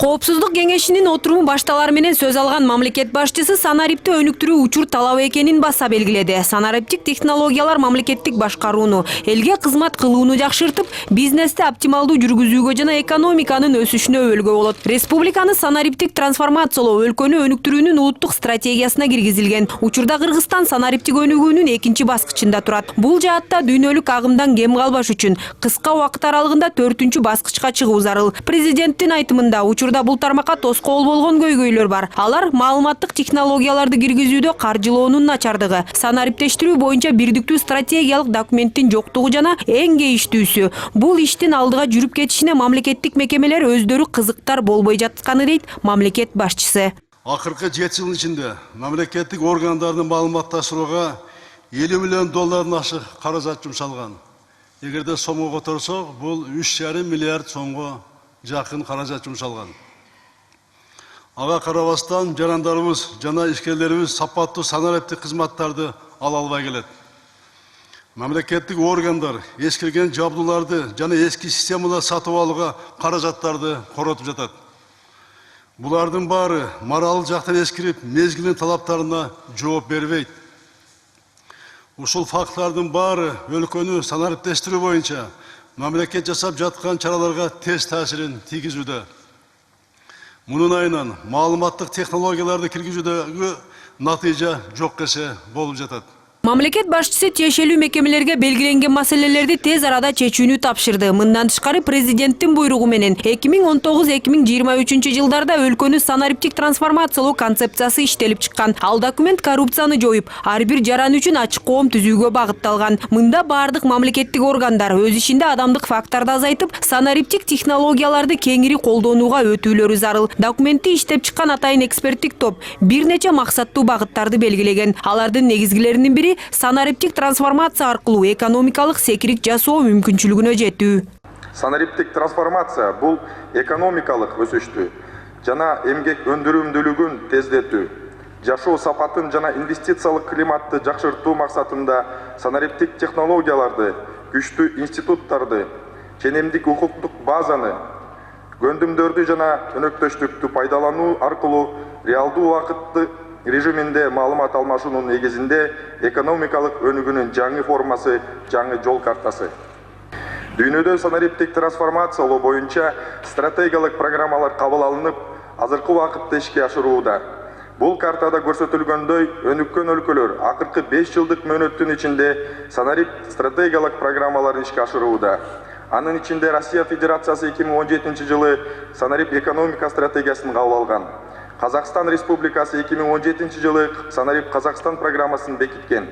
Коопсуздук кеңешинин отуруму башталар менен сөз алган мамлекет башчысы санарипти өнүктүрүү учур талап экенин баса белгиледи. Санариптик технологиялар мамлекеттик башкарууну, элге кызмат кылууну жакшыртып, бизнести оптималдуу жүргүзүүгө жана экономиканын өсүшүнө өбөлгө болот. Республиканы санариптик трансформациялоо өлкөнү өнүктүрүүнүн улуттук стратегиясына киргизилген. Учурда Кыргызстан санариптик өнүгүүнүн экинчи баскычында турат. Бул жаатта дүйнөлүк агымдан кем калбаш үчүн кыска убакыт аралыгында 4-чү баскычка чыгуу зарыл. Президенттин айтымында учурда бул тармакка тоскоол болгон көйгөйлөр бар. Алар маалыматтык технологияларды киргизүүдө каржылоонун начардыгы, санариптештирүү боюнча бирдиктүү стратегиялык документтин жоктугу жана эң кейиштүүсү бул иштин алдыга жүрүп кетишине мамлекеттик мекемелер өздөрү кызыктар болбой жатканы дейт мамлекет башчысы. Акыркы 7 жыл ичинде мамлекеттик органдардын маалыматташтырууга $50 миллион ашык каражат жумшалган. Эгерде сомго которсок, бул 3,5 миллиард сомго жакын каражат жумшалган. Ага карабастан жарандарыбыз жана ишкерлерибиз сапаттуу санариптик кызматтарды ала албай келет. Мамлекеттик органдар эскирген жабдууларды жана эски системалар сатып алууга каражаттарды коротуп жатат. Булардын баары моралдык жактан эскирип, мезгилдин талаптарына жооп бербейт. Ушул фактлардын баары өлкөнү санариптештирүү боюнча мамлекет жасап жаткан чараларга терс таасирин тийгизүүдө. Мунун айынан маалыматтык технологияларды киргизүүдөгү натыйжа жок эсе болуп жатат. Мамлекет башчысы тиешелүү мекемелерге белгиленген маселелерди тез арада чечүүнү тапшырды. Мындан тышкары президенттин буйругу менен 2019-2023 жылдарда өлкөнү санариптик трансформациялоо концепциясы иштелип чыккан. Ал документ коррупцияны жоюп, ар бир жаран үчүн ачык коом түзүүгө багытталган. Мында бардык мамлекеттик органдар өз ишинде адамдык факторду азайтып, санариптик технологияларды кеңири колдонууга өтүүлөрү зарыл. Документти иштеп чыккан атайын эксперттик топ бир нече максаттуу багыттарды белгилеген. Алардын негизгилеринин бири санариптик трансформация аркылуу экономикалык секирик жасоо мүмкүнчүлүгүнө жетүү. Санариптик трансформация бул экономикалык өсүштү жана эмгек өндүрүмдүүлүгүн тездетүү, жашоо сапатын жана инвестициялык климатты жакшыртуу максатында санариптик технологияларды, күчтүү институттарды, ченемдик укуктук базаны, көндүмдөрдү жана өнөктөштүктү пайдалануу аркылуу реалдуу убакытты режиминде маалымат алмашуунун негизинде экономикалык өнүгүүнүн жаңы формасы, жаңы жол картасы. Дүйнөдө санариптик трансформациялоо боюнча стратегиялык программалар кабыл алынып, азыркы убакытта ишке ашырууда. Бул картада көрсөтүлгөндөй, өнүккөн өлкөлөр акыркы 5 жылдык мөөнөттүн ичинде санарипт стратегиялык программаларын ишке ашырууда. Анын ичинде Россия Федерациясы 2017 жылы санарип экономика стратегиясын кабыл алган. Казакстан Республикасы 2017 жылы санарип Казакстан программасын бекиткен.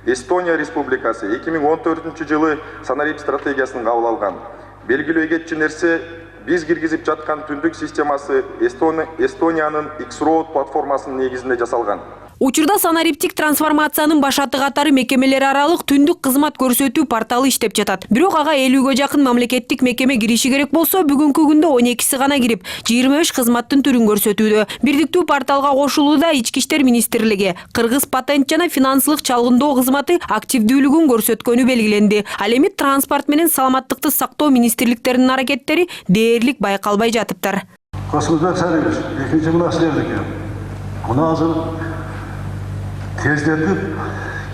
Эстония Республикасы 2014 жылы санарип стратегиясын кабыл алган. Белгилүү кетчү нерсе, биз киргизип жаткан түндүк системасы Эстониянын X-Road платформасынын негизинде жасалган. Учурда санариптик трансформациянын башаты катары мекемелер аралык түндүк кызмат көрсөтүү порталы иштеп жатат. Бирок ага 50гө жакын мамлекеттик мекеме кириши керек болсо, бүгүнкү күндө 12си гана кирип, 25 кызматтын түрүн көрсөтүүдө. Бирдиктүү порталга кошулууда Ички иштер министрлиги Кыргыз патент жана финансылык чалгындоо кызматы активдүүлүгүн көрсөткөнү белгиленди. Ал эми транспорт менен саламаттыкты сактоо министрликтеринин аракеттери дээрлик байкалбай жатыптыр. Космодбек Сарыевич, экинчи мынасилердики. Муну азыр тездетип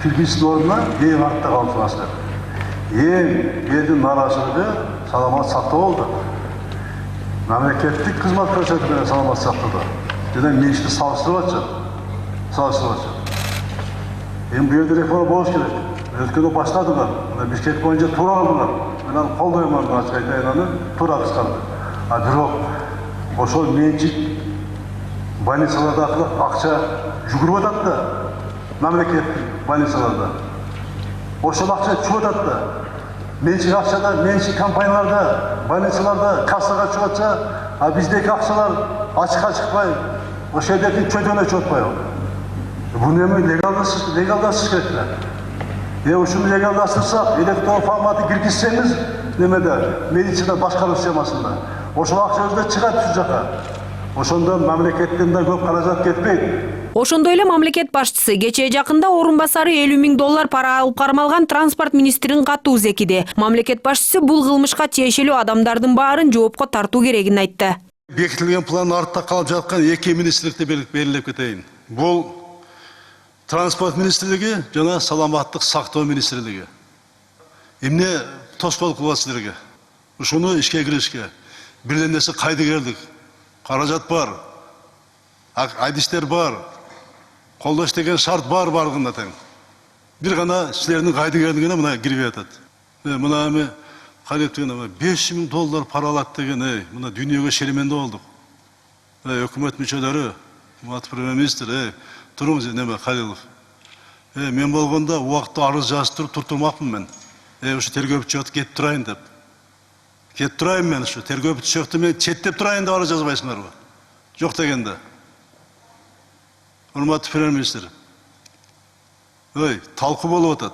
киргизүү ордуна эң артта калып. Эң элдин нааразылыгы саламат сактоо болду. Мамлекеттик кызмат көрсөтүү менен саламат сактоодо жана менчикти салыштырып атышат. Эми бул жерде реформа болуш керек. Өлкөдө баштадылар. Бишкек боюнча туура кылдылар. Мен аны колдоймун, ачык айтайын, аны туура кыскарды. Бирок ошол менчик больницаларда акча жүгүрүп атат да. Мамлекеттик больницаларда. Ошол акча чыгып атат да. Менчик акчада, менчик компанияларда, больницаларда кассага чыгып атса, а биздеки акчалар ачыкка чыкпай, ошол жердеки чөйдөнө чыгып атпайбы? Буну эми легалдаштырыш керек да. Ушуну легалдаштырсак, электрондук форматы киргизсеңиз, немеде, медицина башкаруу системасында. Ошол акча өзүнө чыгат түз жака. Ошондо мамлекеттен да көп каражат кетпейт. Ошондой эле мамлекет башчысы кечээ жакында орун басары $50 000 пара алып кармалган транспорт министрин катуу зекиди. Мамлекет башчысы бул кылмышка тиешелүү адамдардын баарын жоопко тартуу керегин айтты. Бекітілген план артта қалып жатқан екі министрлікті белгілеп кетейін. Бұл транспорт министрлігі жана саламаттық сақтау министрлігі. Емне тосқол қылып сіздерге. Ушуну ишке киришке. Бирлендесе кайдыгерлик. Каражат бар. Айдиштер бар. Колдош деген шарт бар баргында тең. Бир гана силердин кайдыгерлигине мына кирип атат. Мына эми кайдеп деген $500,000 пара алат деген, мына дүйнөгө шеременде болдук. Өкмөт мүчөлөрү, премьер-министр, туруңуз неме Халилов. Мен болгондо убакытта арыз жазып туртурмакмын мен. Ушу тергөө бүтчөтү кетип турайын деп. Кетип турайын мен ушу тергөө бүтчөтү мен четтеп турайын деп арыз жазбайсыңарбы? Жок дегенде. Урматтуу премьер-министр. Талкуу болуп атат.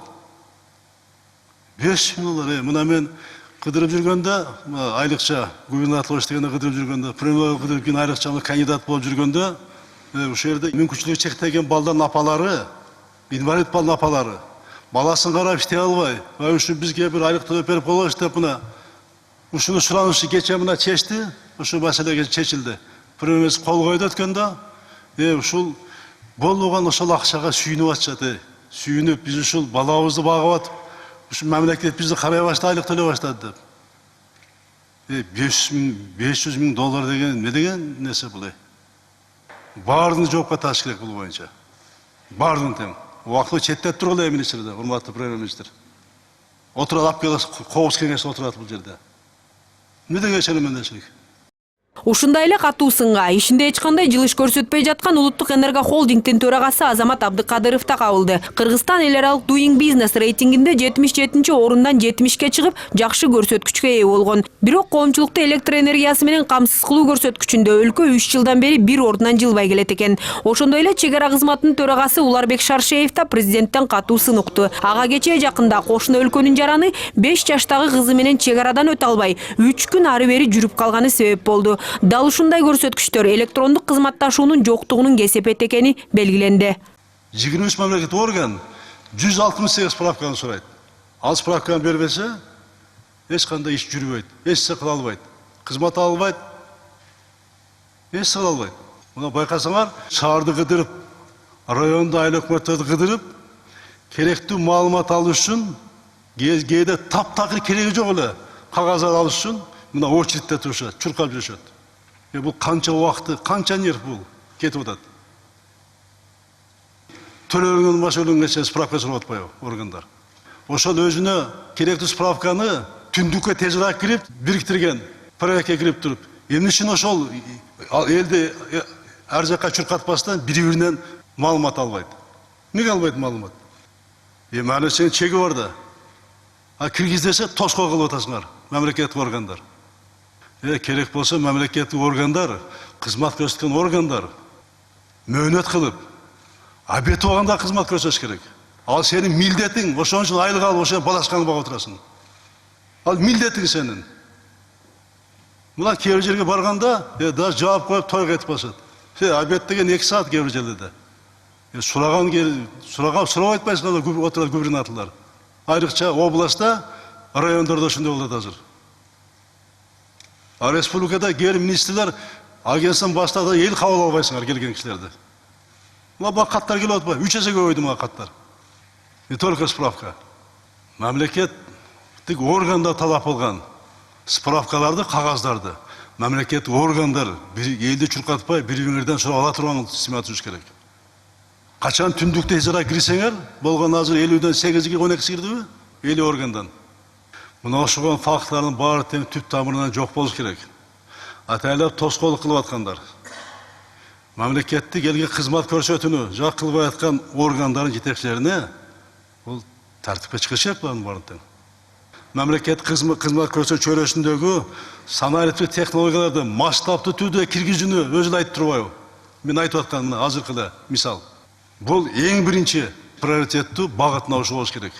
$500,000, мына мен кыдырып жүргөндө, айлыкча губернаторлук дегенде кыдырып жүргөндө, премьер кыдырып кийин айлыкча кандидат болуп жүргөндө, ушул жерде мүмкүнчүлүгү чектеген балдардын апалары, инвалид балдын апалары, баласын карап иштей албай, ушу бизге бир айлык төлөп берип коелучу деп мына ушуну суранышты кече мына чечти, ушу маселеге чечилди. Премьер кол койду өткөндө, ушул болбогон ошол акчага сүйүнүп атышат, сүйүнүп биз ушул балабызды багып атып, ушу мамлекет бизди карай баштады, айлык төлөй баштады деп. $500,000 деген эмне деген нерсе бул? Баарын жоопко тартыш керек бул боюнча. Баарын тең. Убактылуу четтеп тургула министрде, урматтуу премьер-министр. Отурат алып келип, кооз кеңеште отурат бул жерде. Эмне деген шеремендешилик? Ушундай эле катуу сынга ишинде эч кандай жылыш көрсөтпөй жаткан Улуттук энерго холдингдин төрагасы Азамат Абдыкадыров да кабылды. Кыргызстан эл аралык Doing Business рейтингинде 77-орундан 70-ке чыгып, жакшы көрсөткүчкө ээ болгон. Бирок коомчулукту электр энергиясы менен камсыз кылуу көрсөткүчүндө өлкө 3 жылдан бери бир ордунан жылбай келет экен. Ошондой эле чек ара кызматынын төрагасы Уларбек Шаршеев да президенттен катуу сын укту. Ага кечээ жакында кошуна өлкөнүн жараны 5 жаштагы кызы менен чек арадан өтө албай 3 күн ары бери жүрүп калганы себеп болду. Дал ушундай көрсөткүчтөр электрондук кызматташуунун жоктугунун кесепети экени белгиленди. 23 мамлекеттик орган 168 справканы сурайт. Ал справканы бербесе, эч кандай иш жүрбөйт, эч нерсе кыла албайт, кызмат ала албайт, эч нерсе кыла албайт. Мына байкасаңар, шаарды кыдырып, райондо айыл өкмөттөрдү кыдырып, керектүү маалымат алыш үчүн, кээде таптакыр кереги жок эле кагаздар алыш үчүн мына очередте турушат, чуркап жүрүшөт. Бул канча убакыты, канча нерв бул кетип атат. Төлөөнгөн машөлөнгө справка сурап атпайбы органдар. Ошол өзүнө керектүү справканы түндүккө тезирээк кирип, бириктирген, проектке кирип туруп, эмне үчүн ошол элди ар жакка чуркатпастан бири-биринен маалымат албайт? Эмнеге албайт маалымат? Мамлекеттин чеги бар да. Киргиздесе тоскоол кылып атасыңар, мамлекеттик органдар. Керек болса мамлекеттик органдар, кызмат көрсөткөн органдар мөөнөт кылып, обед болгондо кызмат көрсөтүш керек. Ал сенин милдетиң, ошон үчүн айлык алып, ошон балачканы багып отурасың. Ал милдетиң сенин. Мына кээ бир жерге барганда, даже жаап коюп той кетип калышат. Обед деген 2 саат кээ бир жерлерде. Сурабай атпайсыңар отурат губернаторлор. Айрыкча областта, райондордо ошондой болот азыр. Республикада кээ министрлер агенттиктен баштап эл кабыл албайсыңар келген кишилерди. Мына каттар келип атпайбы? 3 эсе көбөйдү мына каттар. Не только справка. Мамлекеттик органдар талап кылган справкаларды, кагаздарды мамлекеттик органдар элди чуркатпай, бири-биринен сурап ала турган система түзүш керек. Качан түндүктө ижара кирсеңер, болгон азыр 50-ден 8-ге 12 кирдиби? 50 органдан. Мына ошол фактлардын баары тең түп тамырынан жок болуш керек. Атайлап тоскоолдук кылып аткандар. Мамлекеттик элге кызмат көрсөтүүнү жак кылбай аткан органдардын жетекчилерине бул тартипке чыгыш керек булардын баарын тең. Мамлекеттик кызмат көрсөтүү чөйрөсүндөгү санариптик технологияларды масштабтуу түрдө киргизүүнү өзү айтып турбайбы? Мен айтып аткан мына азыркы эле мисал. Бул эң биринчи приоритеттүү багытына ошол болуш керек.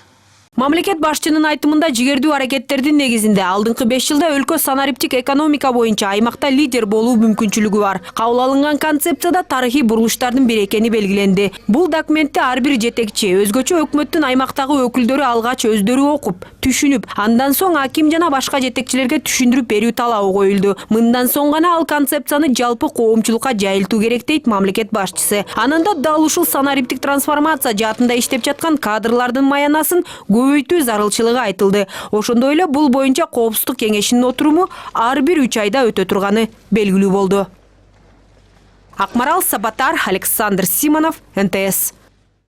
Мамлекет башчынын айтымында жигердүү аракеттердин негизинде алдыңкы 5 жылда өлкө санариптик экономика боюнча аймакта лидер болуу мүмкүнчүлүгү бар. Кабыл алынган концепцияда тарыхый бурулуштардын бири экени белгиленди. Бул документти ар бир жетекчи, өзгөчө өкмөттүн аймактагы өкүлдөрү алгач өздөрү окуп, түшүнүп, андан соң аким жана башка жетекчилерге түшүндүрүп берүү талабы коюлду. Мындан соң гана ал концепцияны жалпы коомчулукка жайылтуу керек дейт мамлекет башчысы. Анында дал ушул санариптик трансформация жаатында иштеп жаткан кадрлардын маянасын көбөйтүү зарылчылыгы айтылды. Ошондой эле бул боюнча коопсуздук кеңешинин отуруму ар бир 3 айда өтө турганы белгилүү болду. Акмарал Сабатар, Александр Симонов, НТС.